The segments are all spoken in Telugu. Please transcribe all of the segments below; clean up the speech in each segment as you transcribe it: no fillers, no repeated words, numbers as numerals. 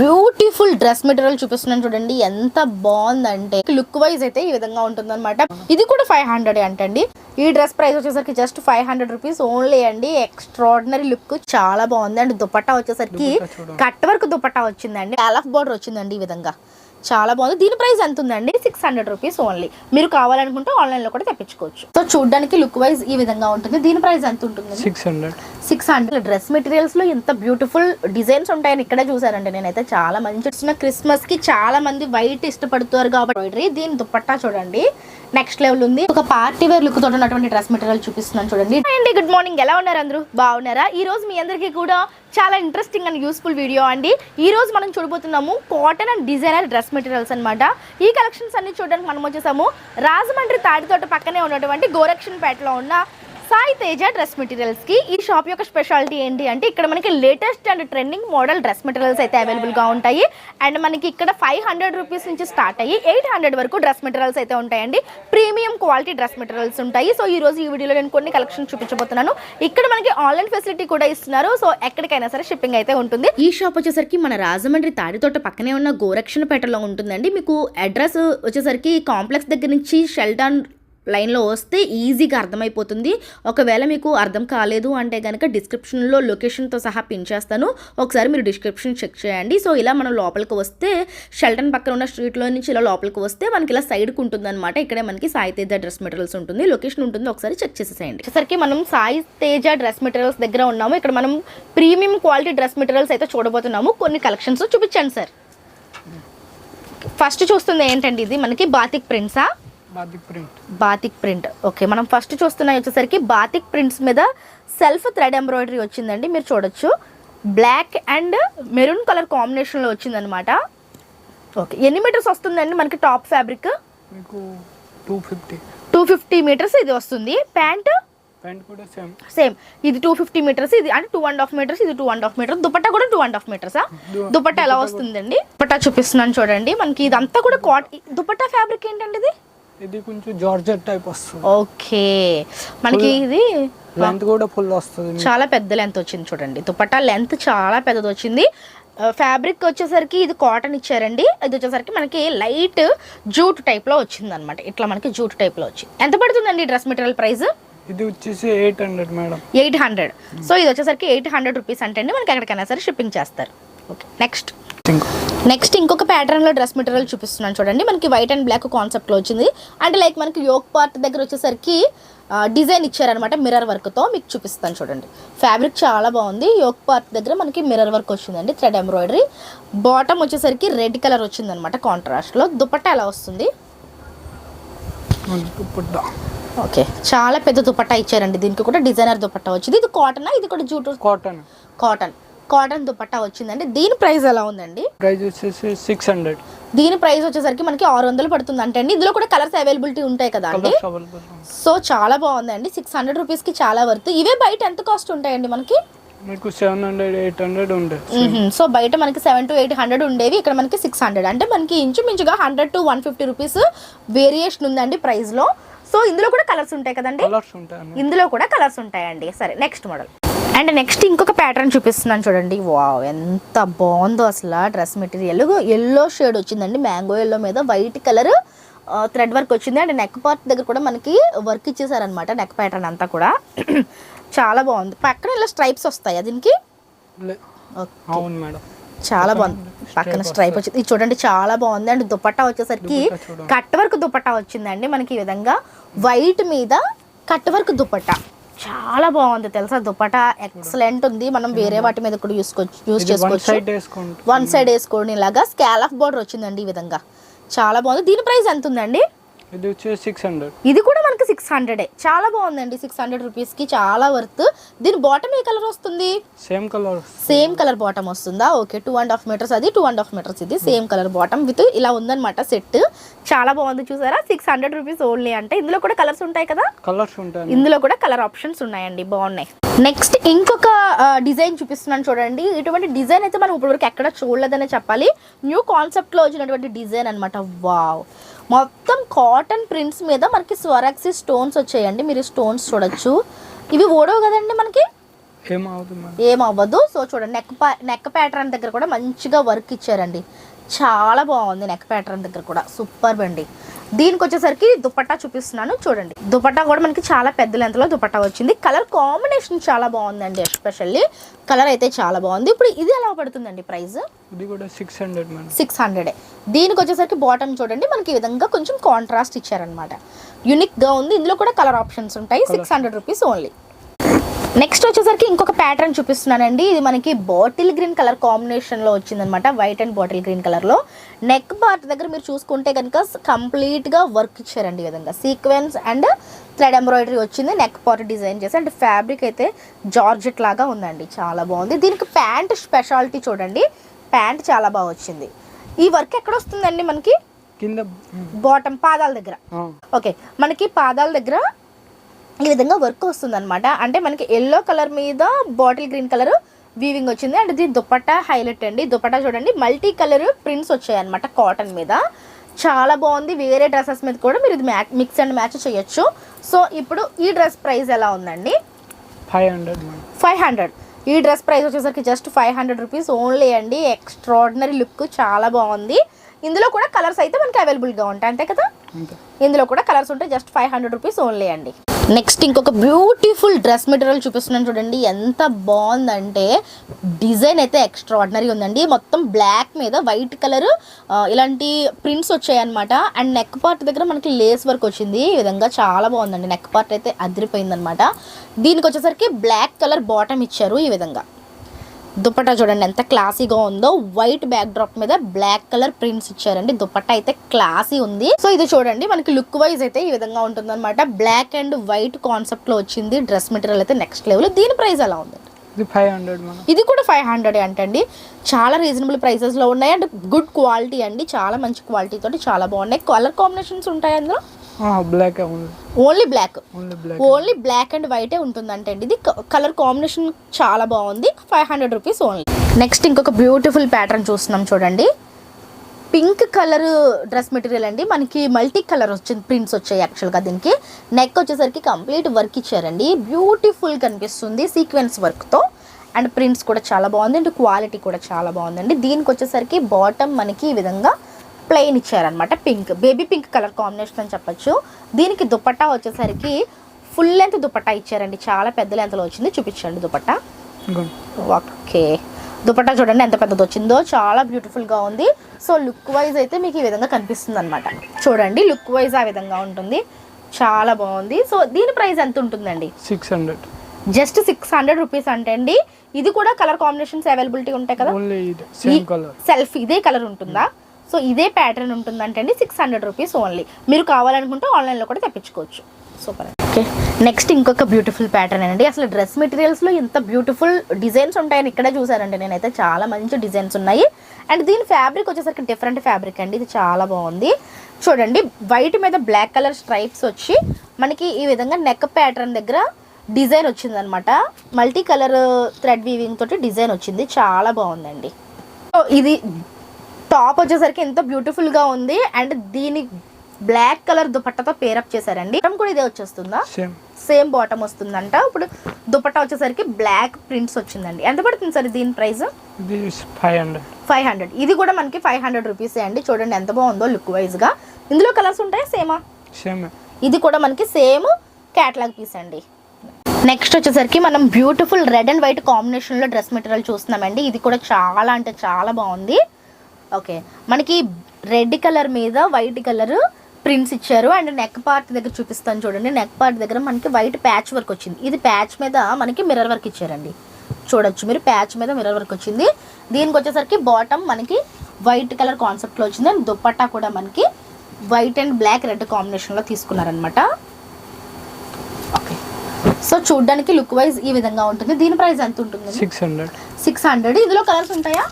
బ్యూటిఫుల్ డ్రెస్ మెటీరియల్ చూపిస్తున్నాను చూడండి, ఎంత బాగుందంటే లుక్ వైజ్ అయితే ఈ విధంగా ఉంటుంది అనమాట. ఇది కూడా 500 అంటండి. ఈ డ్రెస్ ప్రైస్ వచ్చేసరికి జస్ట్ 500 రూపీస్ ఓన్లీ అండి. ఎక్స్ట్రాడినరీ లుక్, చాలా బాగుంది. అండ్ దుపట్టా వచ్చేసరికి కట్ వర్క్ దుపట్టా వచ్చిందండి, ఆలఫ్ బోర్డర్ వచ్చిందండి ఈ విధంగా, చాలా బాగుంది. దీని ప్రైస్ ఎంత ఉందండి? 600 రూపీస్ ఓన్లీ. మీరు కావాలనుకుంటే ఆన్లైన్ లో కూడా తెప్పించుకోవచ్చు. సో చూడడానికి లుక్ వైజ్ ఈ విధంగా ఉంటుంది. దీని ప్రైస్ ఎంత ఉంటుంది? 600. డ్రెస్ మెటీరియల్స్ లో ఎంత బ్యూటిఫుల్ డిజైన్స్ ఉంటాయని ఇక్కడే చూసారండి నేనైతే. చాలా మంచి క్రిస్మస్ కి చాలా మంది వైట్ ఇష్టపడుతారు కాబట్టి దీని దుపట్టా చూడండి నెక్స్ట్ లెవెల్ ఉంది. ఒక పార్టీ వేర్ లుక్ తోటి ఉన్నటువంటి డ్రెస్ మెటీరియల్ చూపిస్తున్నాను చూడండి. అండి గుడ్ మార్నింగ్, ఎలా ఉన్నారు అందరూ? బాగున్నారా? ఈ రోజు మీ అందరికీ కూడా చాలా ఇంట్రెస్టింగ్ అండ్ యూస్ఫుల్ వీడియో అండి. ఈ రోజు మనం చూడబోతున్నాము cotton and designer dress materials అనమాట. ఈ కలెక్షన్స్ అన్ని చూడడానికి మనం వచ్చేసాము రాజమండ్రి తాడితోట పక్కనే ఉన్నటువంటి గోరక్షన్ పేటలో ఉన్న సాయి తేజ డ్రెస్ మెటీరియల్స్ కి. ఈ షాప్ యొక్క స్పెషాలిటీ ఏంటి అంటే ఇక్కడ మనకి latest and trending model dress materials అయితే అవైలబుల్ గా ఉంటాయి. అండ్ మనకి ఇక్కడ 500 రూపీస్ నుంచి స్టార్ట్ అయ్యి 800 వరకు డ్రెస్ మెటీరియల్స్ అయితే ఉంటాయండి. ప్రీమియం క్వాలిటీ డ్రెస్ మెటీరియల్స్ ఉంటాయి. సో ఈ రోజు ఈ వీడియోలో నేను కొన్ని కలెక్షన్ చూపించబోతున్నాను. ఇక్కడ మనకి ఆన్లైన్ ఫెసిలిటీ కూడా ఇస్తున్నారు. సో ఎక్కడికైనా సరే షిప్పింగ్ అయితే ఉంటుంది. ఈ షాప్ వచ్చేసరికి మన రాజమండ్రి తాడితోట పక్కనే ఉన్న గోరక్షణ పేటలో ఉంటుందండి. మీకు అడ్రస్ వచ్చేసరికి కాంప్లెక్స్ దగ్గర నుంచి షెల్టాన్ లైన్లో వస్తే ఈజీగా అర్థమైపోతుంది. ఒకవేళ మీకు అర్థం కాలేదు అంటే కనుక డిస్క్రిప్షన్లో లొకేషన్తో సహా పిన్ చేస్తాను, ఒకసారి మీరు డిస్క్రిప్షన్ చెక్ చేయండి. సో ఇలా మనం లోపలికి వస్తే షెల్టన్ పక్కన ఉన్న స్ట్రీట్లో నుంచి ఇలా లోపలికి వస్తే మనకి ఇలా సైడ్కి ఉంటుంది అనమాట. ఇక్కడే మనకి సాయి తేజ డ్రెస్ మెటీరియల్స్ ఉంటుంది, లొకేషన్ ఉంటుంది, ఒకసారి చెక్ చేసేసేయండి. వచ్చేసరికి మనం సాయి తేజ డ్రెస్ మెటీరియల్స్ దగ్గర ఉన్నాము. ఇక్కడ మనం ప్రీమియం క్వాలిటీ డ్రెస్ మెటీరియల్స్ అయితే చూడబోతున్నాము. కొన్ని కలెక్షన్స్ చూపించండి సార్. ఫస్ట్ చూస్తుంది ఏంటండి, ఇది మనకి బాతిక్ ప్రింట్సా? Batik print. ఓకే, మనం ఫస్ట్ చూస్తున్నా వచ్చేసరికి బాతిక్ ప్రింట్స్ మీద సెల్ఫ్ థ్రెడ్ ఎంబ్రాయిడరీ వచ్చిందండి. మీరు చూడొచ్చు బ్లాక్ అండ్ మెరూన్ కలర్ కాంబినేషన్లో వచ్చిందనమాట. ఓకే, ఎన్ని మీటర్స్ వస్తుందండి మనకి టాప్ ఫ్యాబ్రిక్? 250 మీటర్స్ ఇది వస్తుంది. ప్యాంట్ కూడా సేమ్, ఇది 250 మీటర్స్, ఇది అంటే 2.5 మీటర్స్, ఇది 2.5 మీటర్స్. దుపట్టా కూడా 2.5 మీటర్సా? దుపట్టా ఎలా వస్తుందండి? దుపట్టా చూపిస్తున్నాను చూడండి. మనకి ఇదంతా కూడా దుపట్టా ఫ్యాబ్రిక్ ఏంటండి? ఇది కొంచెం జార్జెట్ టైప్ వస్తుంది. ఓకే, మనకి ఇది లెంత్ కూడా ఫుల్ వస్తుంది, చాలా పెద్ద లెంత్ వచ్చింది చూడండి. దుపట్టా లెంత్ చాలా పెద్దది వచ్చింది. ఫ్యాబ్రిక్ వచ్చేసరికి ఇది కాటన్ ఇచ్చారండి. ఇది వచ్చేసరికి మనకి లైట్ జూట్ టైప్ లో వచ్చింది అనమాట. ఇట్లా మనకి జూట్ టైప్ లో వచ్చింది. ఎంత పడుతుందండి డ్రెస్ మెటీరియల్ ప్రైస్? ఇది వచ్చేసి 800 మేడం. 800. సో ఇది వచ్చేసరికి 800 రూపీస్ అంటే మనకి ఎక్కడికైనా సరే షిప్పింగ్ చేస్తారు. ఓకే, నెక్స్ట్ ఇంకొక ప్యాటర్న్ లో డ్రెస్ మెటీరియల్ చూపిస్తున్నాను చూడండి. మనకి వైట్ అండ్ బ్లాక్ కాన్సెప్ట్ లో వచ్చింది. అంటే లైక్ మనకి యోక్ పార్ట్ దగ్గర వచ్చేసరికి డిజైన్ ఇచ్చారనమాట మిర్రర్ వర్క్ తో. మీకు చూపిస్తాను చూడండి. ఫ్యాబ్రిక్ చాలా బాగుంది. యోక్ పార్ట్ దగ్గర మనకి మిర్రర్ వర్క్ వచ్చిందండి, థ్రెడ్ ఎంబ్రాయిడరీ. బాటమ్ వచ్చేసరికి రెడ్ కలర్ వచ్చింది అనమాట కాంట్రాస్ట్ లో. దుపట్టా ఎలా వస్తుంది? ఓకే, చాలా పెద్ద దుపట్టా ఇచ్చారండి. దీనికి కూడా డిజైనర్ దుపట్టా వచ్చింది. ఇది కాటన్, ఇది కూడా జూట్ కాటన్ దుపట్టా వచ్చిందండి. దీని ప్రైస్ ఎలా ఉందండి? ప్రైస్ వచ్చేసి 600. దీని ప్రైస్ వచ్చేసరికి మనకి 600 పడుతుంది అంటే అండి. ఇందులో కూడా కలర్స్ అవైలబిలిటీ ఉంటాయి కదా అండి. సో చాలా బాగుందండి. 600 రూపీస్ కి చాలా వర్త్. ఇవే బయట ఎంత కాస్ట్ ఉంటాయండి మనకి? మీకు 700-800 ఉండేది. సో బయట మనకి 700 to 800 ఉండేవి, ఇక్కడ మనకి 600. అంటే మనకి ఇంచుమించుగా 100 to 150 రూపీస్ వేరియేషన్ ఉందండి ప్రైస్ లో. సో ఇందులో కూడా కలర్స్ ఉంటాయి కదండి? ఇందులో కూడా కలర్స్ ఉంటాయండి. సరే, నెక్స్ట్ మోడల్. అండ్ నెక్స్ట్ ఇంకొక ప్యాటర్న్ చూపిస్తున్నాను చూడండి. వావ్, ఎంత బాగుందో అసలు డ్రెస్ మెటీరియల్. ఎల్లో షేడ్ వచ్చిందండి, మ్యాంగో ఎల్లో మీద వైట్ కలర్ థ్రెడ్ వర్క్ వచ్చింది. అండ్ నెక్ పార్ట్ దగ్గర కూడా మనకి వర్క్ ఇచ్చేసారనమాట. నెక్ ప్యాటర్న్ అంతా కూడా చాలా బాగుంది. పక్కన ఇలా స్ట్రైప్స్ వస్తాయా దీనికి? చాలా బాగుంది. పక్కన స్ట్రైప్ వచ్చింది, ఇది చూడండి చాలా బాగుంది. అండ్ దుపట్టా వచ్చేసరికి కట్ వర్క్ దుపట్టా వచ్చిందండి మనకి. ఈ విధంగా వైట్ మీద కట్ వర్క్ దుపట్టా చాలా బాగుంది తెలుసా. దుపట్టా ఎక్సలెంట్ ఉంది. మనం వేరే వాటి మీద కూడా యూస్ చేసుకోవచ్చు. వన్ సైడ్ వేసుకోండి. ఇలాగా స్కాలఫ్ బోర్డర్ వచ్చిందండి ఈ విధంగా, చాలా బాగుంది. దీని ప్రైస్ ఎంత ఉందండి? ఇది వచ్చేసి 600. ఇది కూడా మనకి 600. చాలా బాగుందండి. 600 రూపీస్ కి చాలా వర్త్. దీని బాటమ్ ఏ కలర్ వస్తుంది? సేమ్ కలర్ బాటమ్ వస్తుందా? ఓకే, 2.5 మీటర్స్ అది, 2.5 మీటర్స్ ఇది. సేమ్ కలర్ బాటమ్ విత్ ఇలా ఉందన్నమాట సెట్. చాలా బాగుంది చూసారా. 600 రూపీస్ ఓన్లీ. అంటే ఇందులో కూడా కలర్స్ ఉంటాయి కదా? ఇందులో కూడా కలర్ ఆప్షన్స్ ఉన్నాయండి, బాగున్నాయి. నెక్స్ట్ ఇంకొక డిజైన్ చూపిస్తున్నాను చూడండి. ఇటువంటి డిజైన్ అయితే మనం ఇప్పటివరకు ఎక్కడ చూడలేదనే చెప్పాలి. న్యూ కాన్సెప్ట్ లో వచ్చినటువంటి డిజైన్ అనమాట. వావ్, మొత్తం కాటన్ ప్రింట్స్ మీద మనకి స్వరాక్సీ స్టోన్స్ వచ్చాయండి. మీరు స్టోన్స్ చూడొచ్చు. ఇవి ఓడవు కదండి మనకి? ఏమవుతుంది మేడం? ఏమవ్వదు. సో చూడండి నెక్ ప్యాటర్న్ దగ్గర కూడా మంచిగా వర్క్ ఇచ్చారండి, చాలా బాగుంది. నెక్ ప్యాటర్న్ దగ్గర కూడా సూపర్ అండి. దీనికి వచ్చేసరికి దుపట్టా చూపిస్తున్నాను చూడండి. దుపట్టా కూడా మనకి చాలా పెద్ద లెంత్లో దుపట్టా వచ్చింది. కలర్ కాంబినేషన్ చాలా బాగుందండి, ఎస్పెషల్లీ కలర్ అయితే చాలా బాగుంది. ఇప్పుడు ఇది ఎలా పడుతుందండి ప్రైస్? ఇది కూడా 600 మేడం. 600. దీనికి వచ్చేసరికి బాటమ్ చూడండి మనకి ఈ విధంగా కొంచెం కాంట్రాస్ట్ ఇచ్చారనమాట, యూనిక్గా ఉంది. ఇందులో కూడా కలర్ ఆప్షన్స్ ఉంటాయి. 600 రూపీస్ ఓన్లీ. నెక్స్ట్ వచ్చేసరికి ఇంకొక ప్యాటర్న్ చూపిస్తున్నానండి. ఇది మనకి బాటిల్ గ్రీన్ కలర్ కాంబినేషన్లో వచ్చిందనమాట, వైట్ అండ్ బాటిల్ గ్రీన్ కలర్లో. నెక్ పార్ట్ దగ్గర మీరు చూసుకుంటే కనుక కంప్లీట్గా వర్క్ ఇచ్చారండి. ఈ విధంగా సీక్వెన్స్ అండ్ థ్రెడ్ ఎంబ్రాయిడరీ వచ్చింది. నెక్ పార్ట్ డిజైన్ చేసి అండ్ ఫ్యాబ్రిక్ అయితే జార్జెట్ లాగా ఉందండి, చాలా బాగుంది. దీనికి ప్యాంట్ స్పెషాలిటీ చూడండి, ప్యాంట్ చాలా బాగా వచ్చింది. ఈ వర్క్ ఎక్కడ వస్తుందండి మనకి? కింద బాటమ్ పాదాల దగ్గర. ఓకే, మనకి పాదాల దగ్గర ఈ విధంగా వర్క్ వస్తుంది అనమాట. అంటే మనకి ఎల్లో కలర్ మీద బాటిల్ గ్రీన్ కలర్ వీవింగ్ వచ్చింది. అండ్ దీని దుపట్టా హైలైట్ అండి. దుపట్టా చూడండి మల్టీ కలర్ ప్రింట్స్ వచ్చాయి అనమాట కాటన్ మీద, చాలా బాగుంది. వేరే డ్రెస్సెస్ మీద కూడా మీరు ఇది మిక్స్ అండ్ మ్యాచ్ చేయొచ్చు. సో ఇప్పుడు ఈ డ్రెస్ ప్రైస్ ఎలా ఉందండి? 500. ఈ డ్రెస్ ప్రైస్ వచ్చేసరికి జస్ట్ 500 రూపీస్ ఓన్లీ అండి. ఎక్స్ట్రాడినరీ లుక్, చాలా బాగుంది. ఇందులో కూడా కలర్స్ అయితే మనకి అవైలబుల్గా ఉంటాయి, అంతే కదా? ఇందులో కూడా కలర్స్ ఉంటాయి. జస్ట్ 500 రూపీస్ ఓన్లీ అండి. నెక్స్ట్ ఇంకొక బ్యూటిఫుల్ డ్రెస్ మెటీరియల్ చూపిస్తున్నాను చూడండి, ఎంత బాగుందంటే డిజైన్ అయితే ఎక్స్ట్రాడినరీ ఉందండి. మొత్తం బ్లాక్ మీద వైట్ కలర్ ఇలాంటి ప్రింట్స్ వచ్చాయి అనమాట. అండ్ నెక్ పార్ట్ దగ్గర మనకి లేస్ వర్క్ వచ్చింది, ఈ విధంగా చాలా బాగుందండి. నెక్ పార్ట్ అయితే అదిరిపోయింది అనమాట. దీనికి వచ్చేసరికి బ్లాక్ కలర్ బాటమ్ ఇచ్చారు. ఈ విధంగా దుపట్టా చూడండి ఎంత క్లాసీగా ఉందో, వైట్ బ్యాక్ డ్రాప్ మీద బ్లాక్ కలర్ ప్రింట్స్ ఇచ్చారండి. దుపట్టా అయితే క్లాసీ ఉంది. సో ఇది చూడండి మనకి లుక్ వైజ్ అయితే ఈ విధంగా ఉంటుంది అనమాట. బ్లాక్ అండ్ వైట్ కాన్సెప్ట్ లో వచ్చింది. డ్రెస్ మెటీరియల్ అయితే నెక్స్ట్ లెవెల్. దీని ప్రైస్ ఎలా ఉంది? ఇది 500. ఇది కూడా 500 అంటండి. చాలా రీజనబుల్ ప్రైసెస్ లో ఉన్నాయి అండ్ గుడ్ క్వాలిటీ అండి, చాలా మంచి క్వాలిటీ తోటి చాలా బాగున్నాయి. కలర్ కాంబినేషన్స్ ఉంటాయి అందులో? బ్లాక్ ఓన్లీ బ్లాక్ అండ్ వైటే ఉంటుందంటే అండి. ఇది కలర్ కాంబినేషన్ చాలా బాగుంది. 500 రూపీస్ ఓన్లీ. నెక్స్ట్ ఇంకొక బ్యూటిఫుల్ ప్యాటర్న్ చూస్తున్నాం చూడండి. పింక్ కలర్ డ్రెస్ మెటీరియల్ అండి, మనకి మల్టీ కలర్ వచ్చింది, ప్రింట్స్ వచ్చాయి. యాక్చువల్గా దీనికి నెక్ వచ్చేసరికి కంప్లీట్ వర్క్ ఇచ్చారండి, బ్యూటిఫుల్ కనిపిస్తుంది సీక్వెన్స్ వర్క్తో. అండ్ ప్రింట్స్ కూడా చాలా బాగుంది అండ్ క్వాలిటీ కూడా చాలా బాగుందండి. దీనికి వచ్చేసరికి బాటమ్ మనకి ఈ విధంగా ప్లెయిన్ ఇచ్చారనమాట, pink, baby pink colour combination అని చెప్పొచ్చు. దీనికి దుపట్టా వచ్చేసరికి ఫుల్ లెంత్ దుపట్టా ఇచ్చారండి, చాలా పెద్ద లెంత్లో వచ్చింది. చూపించండి దుపట్టా. ఓకే, దుపట్టా చూడండి ఎంత పెద్దది వచ్చిందో, చాలా బ్యూటిఫుల్గా ఉంది. సో లుక్ వైజ్ అయితే మీకు ఈ విధంగా కనిపిస్తుంది అనమాట. చూడండి లుక్ వైజ్ ఆ విధంగా ఉంటుంది, చాలా బాగుంది. సో దీని ప్రైస్ ఎంత ఉంటుందండి? 600. జస్ట్ 600 రూపీస్ అంటే అండి. ఇది కూడా కలర్ కాంబినేషన్స్ అవైలబిలిటీ ఉంటాయి కదా? సెల్ఫ్ ఇదే కలర్ ఉంటుందా? సో ఇదే ప్యాటర్న్ ఉంటుందంటే అండి 600 రూపీస్ ఓన్లీ. మీరు కావాలనుకుంటే ఆన్లైన్లో కూడా తెప్పించుకోవచ్చు. సూపర్. ఓకే, నెక్స్ట్ ఇంకొక బ్యూటిఫుల్ ప్యాటర్న్ అండి. అసలు డ్రెస్ మెటీరియల్స్లో ఎంత బ్యూటిఫుల్ డిజైన్స్ ఉంటాయని ఇక్కడే చూసానండి నేనైతే, చాలా మంచి డిజైన్స్ ఉన్నాయి. అండ్ దీని ఫ్యాబ్రిక్ వచ్చేసరికి డిఫరెంట్ ఫ్యాబ్రిక్ అండి, ఇది చాలా బాగుంది. చూడండి వైట్ మీద బ్లాక్ కలర్ స్ట్రైప్స్ వచ్చి మనకి ఈ విధంగా నెక్ ప్యాటర్న్ దగ్గర డిజైన్ వచ్చిందనమాట. మల్టీ కలర్ థ్రెడ్ వీవింగ్ తోటి డిజైన్ వచ్చింది, చాలా బాగుందండి. సో ఇది టాప్ వచ్చేసరికి ఎంత బ్యూటిఫుల్గా ఉంది. అండ్ దీని బ్లాక్ కలర్ దుపట్టాతో పేరప్ చేశారండి. బాటమ్ కూడా ఇదే వచ్చేస్తుందా? సేమ్ బాటమ్ వస్తుందంట. ఇప్పుడు దుపట్టా వచ్చేసరికి బ్లాక్ ప్రింట్స్ వచ్చిందండి. ఎంత పడుతుంది సార్ దీని ప్రైస్? 500. ఇది కూడా మనకి 500 రూపీసే అండి. చూడండి ఎంత బాగుందో లుక్ వైజ్గా. ఇందులో కలర్స్ ఉంటాయా? సేమా? ఇది కూడా మనకి సేమ్ క్యాటలాగ్ పీస్ అండి. నెక్స్ట్ వచ్చేసరికి మనం బ్యూటిఫుల్ రెడ్ అండ్ వైట్ కాంబినేషన్లో డ్రెస్ మెటీరియల్ చూస్తున్నామండి. ఇది కూడా చాలా అంటే చాలా బాగుంది. ఓకే, మనకి రెడ్ కలర్ మీద వైట్ కలర్ ప్రింట్స్ ఇచ్చారు. అండ్ నెక్ పార్ట్ దగ్గర చూపిస్తాను చూడండి. నెక్ పార్ట్ దగ్గర మనకి వైట్ ప్యాచ్ వర్క్ వచ్చింది. ఇది ప్యాచ్ మీద మనకి మిర్రర్ వర్క్ ఇచ్చారండి, చూడొచ్చు మీరు. ప్యాచ్ మీద మిర్రర్ వర్క్ వచ్చింది. దీనికి వచ్చేసరికి బాటమ్ మనకి వైట్ కలర్ కాన్సెప్ట్లో వచ్చింది. అండ్ దుపట్టా కూడా మనకి వైట్ అండ్ బ్లాక్ రెడ్ కాంబినేషన్లో తీసుకున్నారనమాట. ఓకే, సో చూడడానికి లుక్ వైజ్ ఈ విధంగా ఉంటుంది. దీని ప్రైస్ ఎంత ఉంటుంది? 600. ఇందులో కలర్స్ ఉంటాయా?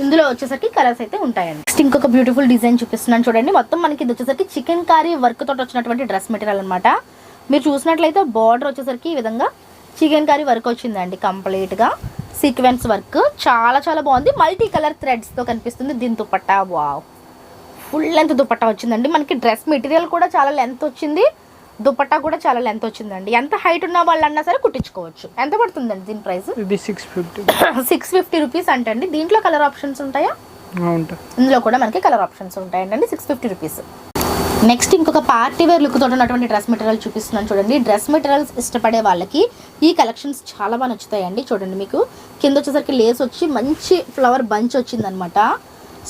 ఇందులో వచ్చేసరికి కలర్స్ అయితే ఉంటాయండి. నెక్స్ట్ ఇంకొక బ్యూటిఫుల్ డిజైన్ చూపిస్తున్నాను చూడండి. మొత్తం మనకి ఇది వచ్చేసరికి చికెన్ కారీ వర్క్ తోటి వచ్చినటువంటి డ్రెస్ మెటీరియల్ అనమాట. మీరు చూసినట్లయితే బార్డర్ వచ్చేసరికి ఈ విధంగా చికెన్ కారీ వర్క్ వచ్చిందండి, కంప్లీట్గా సీక్వెన్స్ వర్క్, చాలా చాలా బాగుంది. మల్టీ కలర్ థ్రెడ్స్తో కనిపిస్తుంది. దీని dupatta wow, full length dupatta వచ్చిందండి. మనకి డ్రెస్ మెటీరియల్ కూడా చాలా లెంత్ వచ్చింది, దుపట్టా కూడా చాలా లెంత్ వచ్చిందండి. ఎంత హైట్ ఉన్న వాళ్ళన్నా సరే కుట్టించుకోవచ్చు. ఎంత పడుతుందండి దీని ప్రైస్? ఇది 650. 650 రూపీస్ అంటండి. దీంట్లో కలర్ ఆప్షన్స్ ఉంటాయా? ఉంటాయి. ఇందులో కూడా మనకి కలర్ ఆప్షన్స్ ఉంటాయండి. 650 రూపీస్. నెక్స్ట్ ఇంకొక పార్టీ వేర్ లుక్ తోటి ఉన్నటువంటి డ్రెస్ మెటీరియల్ చూపిస్తున్నాను చూడండి. డ్రెస్ మెటీరియల్స్ ఇష్టపడే వాళ్ళకి ఈ కలెక్షన్స్ చాలా బాగా నచ్చుతాయండి. చూడండి, మీకు కింద వచ్చేసరికి లేస్ వచ్చి మంచి ఫ్లవర్ బంచ్ వచ్చిందనమాట.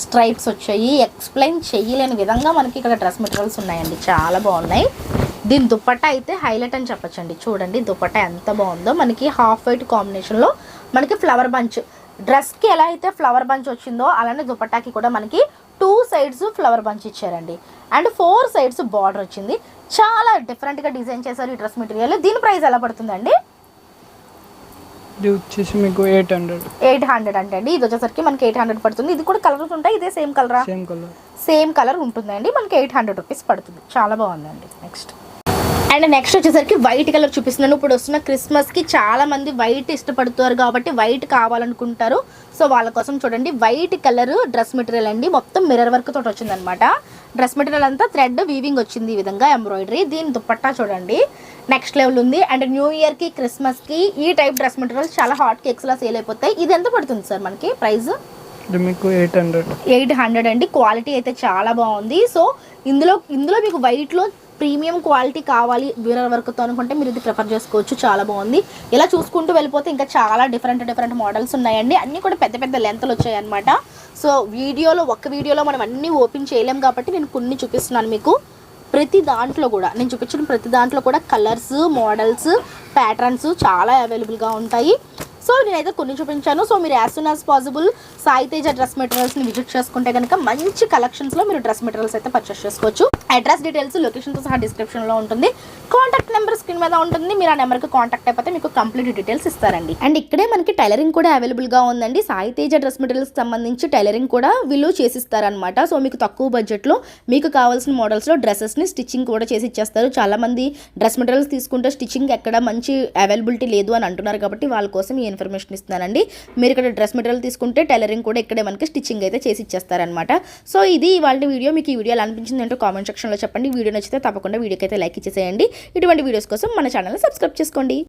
స్ట్రైప్స్ వచ్చాయి. ఎక్స్ప్లెయిన్ చేయలేని విధంగా మనకి ఇక్కడ డ్రెస్ మెటీరియల్స్ ఉన్నాయండి. చాలా బాగున్నాయి. దీని దుపట్టా అయితే హైలైట్ అని చెప్పొచ్చండి. చూడండి దుపట్టా ఎంత బాగుందో. మనకి హాఫ్ వైట్ కాంబినేషన్లో మనకి ఫ్లవర్ బంచ్, డ్రెస్కి ఎలా అయితే ఫ్లవర్ బంచ్ వచ్చిందో అలానే దుపట్టాకి కూడా మనకి 2 సైడ్స్ ఫ్లవర్ బంచ్ ఇచ్చారండి. అండ్ 4 సైడ్స్ బార్డర్ వచ్చింది. చాలా డిఫరెంట్గా డిజైన్ చేశారు ఈ డ్రెస్ మెటీరియల్. దీని ప్రైస్ ఎలా పడుతుందండి? ఇది వచ్చేసి మీకు 800 అంటే అండి. ఇది వచ్చేసరికి మనకి 800 పడుతుంది. ఇది కూడా కలర్స్ ఉంటాయి. ఇదే సేమ్ కలరా? సేమ్ కలర్ ఉంటుందండి. మనకి 800 రూపీస్ పడుతుంది. చాలా బాగుందండి. నెక్స్ట్ వచ్చేసరికి వైట్ కలర్ చూపిస్తున్నాను. ఇప్పుడు వస్తున్న క్రిస్మస్కి చాలా మంది వైట్ ఇష్టపడుతారు కాబట్టి వైట్ కావాలనుకుంటారు. సో వాళ్ళ కోసం చూడండి, వైట్ కలర్ డ్రెస్ మెటీరియల్ అండి. మొత్తం మిర్రర్ వర్క్ తోటి వచ్చిందనమాట. డ్రెస్ మెటీరియల్ అంతా థ్రెడ్ వీవింగ్ వచ్చింది ఈ విధంగా, ఎంబ్రాయిడరీ. దీని దుపట్టా చూడండి నెక్స్ట్ లెవెల్ ఉంది. అండ్ న్యూ ఇయర్కి క్రిస్మస్కి ఈ టైప్ డ్రెస్ మెటీరియల్స్ చాలా హాట్ కేక్స్లా సేల్ అయిపోతాయి. ఇది ఎంత పడుతుంది సార్ మనకి ప్రైస్? మీకు 800 అండి. క్వాలిటీ అయితే చాలా బాగుంది. సో ఇందులో మీకు వైట్లో ప్రీమియం క్వాలిటీ కావాలి మిర్రర్ వర్క్తో అనుకుంటే మీరు ఇది ప్రిఫర్ చేసుకోవచ్చు. చాలా బాగుంది. ఇలా చూసుకుంటూ వెళ్ళిపోతే ఇంకా చాలా డిఫరెంట్ మోడల్స్ ఉన్నాయండి. అన్నీ కూడా పెద్ద లెంత్లు వచ్చాయన్నమాట. సో ఒక్క వీడియోలో మనం అన్నీ ఓపెన్ చేయలేం కాబట్టి నేను కొన్ని చూపిస్తున్నాను మీకు. ప్రతి దాంట్లో కూడా నేను చూపించిన ప్రతి దాంట్లో కూడా కలర్స్, మోడల్స్, ప్యాటర్న్స్ చాలా అవైలబుల్గా ఉంటాయి. సో నేనైతే కొన్ని చూపించాను. సో మీరు as soon as possible Sai Teja dress మెటీరియల్స్ని విజిట్ చేసుకుంటే కనుక మంచి కలెక్షన్స్లో మీరు డ్రెస్ మెటీరియల్స్ అయితే పర్చేస్ చేసుకోవచ్చు. అడ్రస్ డీటెయిల్స్ లొకేషన్తో సహా డిస్క్రిప్షన్లో ఉంటుంది. కాంటాక్ట్ నెంబర్ స్క్రీన్ మీద ఉంటుంది. మీరు ఆ నెంబర్కి కాంటాక్ట్ అయిపోతే మీకు కంప్లీట్ డీటెయిల్స్ ఇస్తారండి. అండ్ ఇక్కడే మనకి టైలరింగ్ కూడా అవైలబుల్గా ఉందండి. సాయి తేజ డ్రెస్ మెటీరియల్స్కి సంబంధించి టైలరింగ్ కూడా వీళ్ళు చేసిస్తారనమాట. సో మీకు తక్కువ బడ్జెట్లో మీకు కావాల్సిన మోడల్స్లో డ్రెస్సెస్ని స్టిచ్చింగ్ కూడా చేసి ఇచ్చేస్తారు. చాలామంది డ్రెస్ మెటీరియల్స్ తీసుకుంటే స్టిచ్చింగ్ ఎక్కడ మంచి అవైలబిలిటీ లేదు అని అంటున్నారు కాబట్టి వాళ్ళ కోసం ఈ ఇన్ఫర్మేషన్ ఇస్తున్నానండి. మీరు ఇక్కడ డ్రెస్ మెటీరియల్ తీసుకుంటే టైలరింగ్ కూడా ఇక్కడే మనకి స్టిచ్చింగ్ అయితే చేసి ఇచ్చేస్తారనమాట. సో ఇది ఇవాళ వీడియో. మీకు ఈ వీడియో ఎలా అనిపించింది అంటే కామెంట్ సెక్షన్లో చెప్పండి. వీడియో నచ్చితే తప్పకుండా వీడియోకి అయితే లైక్ ఇచ్చేసేయండి. ఇటువంటి వీడియోస్ కోసం మన ఛానల్ని సబ్స్క్రైబ్ చేసుకోండి.